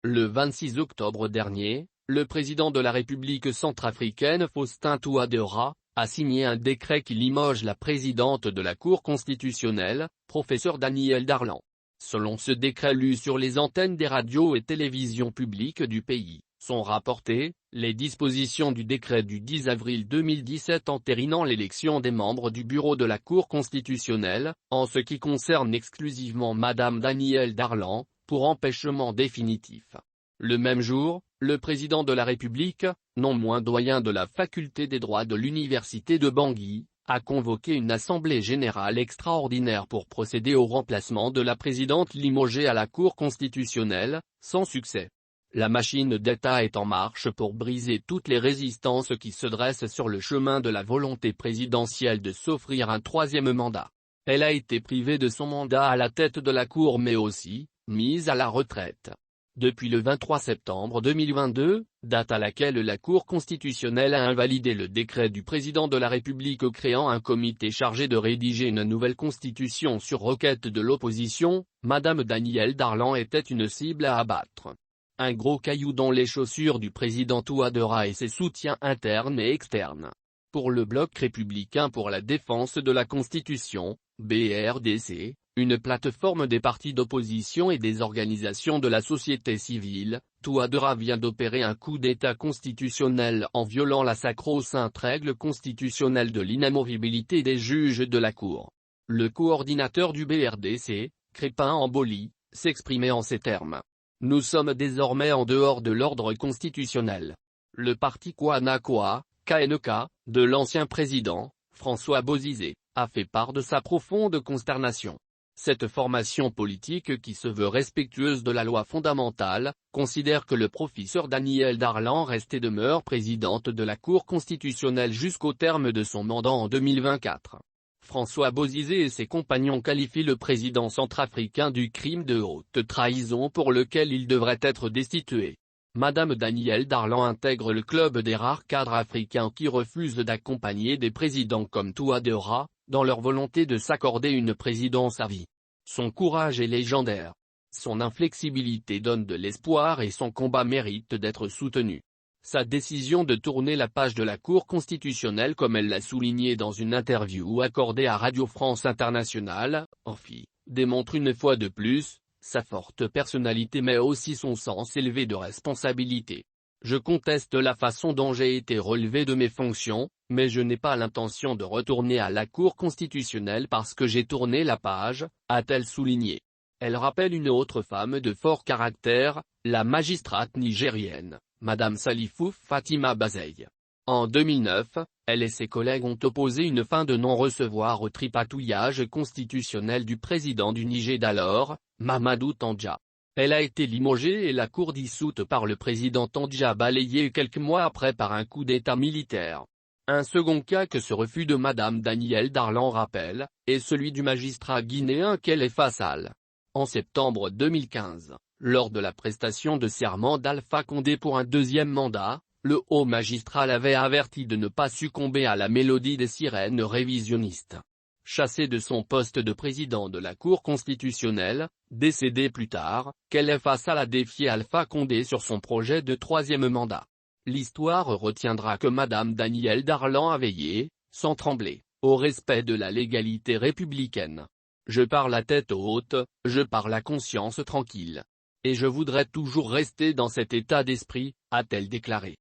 Le 26 octobre dernier, le président de la République centrafricaine Faustin Touadéra a signé un décret qui limoge la présidente de la Cour constitutionnelle, professeur Danielle Darlan. Selon ce décret lu sur les antennes des radios et télévisions publiques du pays, sont rapportées les dispositions du décret du 10 avril 2017 entérinant l'élection des membres du bureau de la Cour constitutionnelle, en ce qui concerne exclusivement Madame Danielle Darlan, pour empêchement définitif. Le même jour, le président de la République, non moins doyen de la faculté des droits de l'université de Bangui, a convoqué une assemblée générale extraordinaire pour procéder au remplacement de la présidente limogée à la Cour constitutionnelle, sans succès. La machine d'État est en marche pour briser toutes les résistances qui se dressent sur le chemin de la volonté présidentielle de s'offrir un troisième mandat. Elle a été privée de son mandat à la tête de la Cour mais aussi mise à la retraite. Depuis le 23 septembre 2022, date à laquelle la Cour constitutionnelle a invalidé le décret du président de la République créant un comité chargé de rédiger une nouvelle constitution sur requête de l'opposition, Madame Danielle Darlan était une cible à abattre. Un gros caillou dans les chaussures du président Touadéra et ses soutiens internes et externes. Pour le Bloc républicain pour la défense de la Constitution, BRDC, une plateforme des partis d'opposition et des organisations de la société civile, Touadéra vient d'opérer un coup d'État constitutionnel en violant la sacro-sainte règle constitutionnelle de l'inamovibilité des juges de la Cour. Le coordinateur du BRDC, Crépin Amboli, s'exprimait en ces termes. Nous sommes désormais en dehors de l'ordre constitutionnel. Le parti Kwanakwa, KNK, de l'ancien président, François Bozizé, a fait part de sa profonde consternation. Cette formation politique qui se veut respectueuse de la loi fondamentale, considère que le professeur Danielle Darlan reste et demeure présidente de la Cour constitutionnelle jusqu'au terme de son mandat en 2024. François Bozizé et ses compagnons qualifient le président centrafricain du crime de haute trahison pour lequel il devrait être destitué. Madame Danielle Darlan intègre le club des rares cadres africains qui refusent d'accompagner des présidents comme Touadéra, dans leur volonté de s'accorder une présidence à vie. Son courage est légendaire. Son inflexibilité donne de l'espoir et son combat mérite d'être soutenu. Sa décision de tourner la page de la Cour constitutionnelle comme elle l'a souligné dans une interview accordée à Radio France Internationale, RFI, démontre une fois de plus sa forte personnalité mais aussi son sens élevé de responsabilité. Je conteste la façon dont j'ai été relevé de mes fonctions, mais je n'ai pas l'intention de retourner à la Cour constitutionnelle parce que j'ai tourné la page, a-t-elle souligné. Elle rappelle une autre femme de fort caractère, la magistrate nigérienne, Madame Salifou Fatima Bazeille. En 2009, elle et ses collègues ont opposé une fin de non-recevoir au tripatouillage constitutionnel du président du Niger d'alors, Mamadou Tandja. Elle a été limogée et la Cour dissoute par le président Tandja balayée quelques mois après par un coup d'État militaire. Un second cas que ce refus de Madame Danielle Darlan rappelle, est celui du magistrat guinéen Khalifa Sall. En septembre 2015, lors de la prestation de serment d'Alpha Condé pour un deuxième mandat, le haut magistrat l'avait averti de ne pas succomber à la mélodie des sirènes révisionnistes. Chassé de son poste de président de la Cour constitutionnelle, décédé plus tard, Khalifa Sall a défié Alpha Condé sur son projet de troisième mandat. L'histoire retiendra que Madame Danielle Darlan a veillé, sans trembler, au respect de la légalité républicaine. Je pars la tête haute, je pars la conscience tranquille. Et je voudrais toujours rester dans cet état d'esprit, a-t-elle déclaré.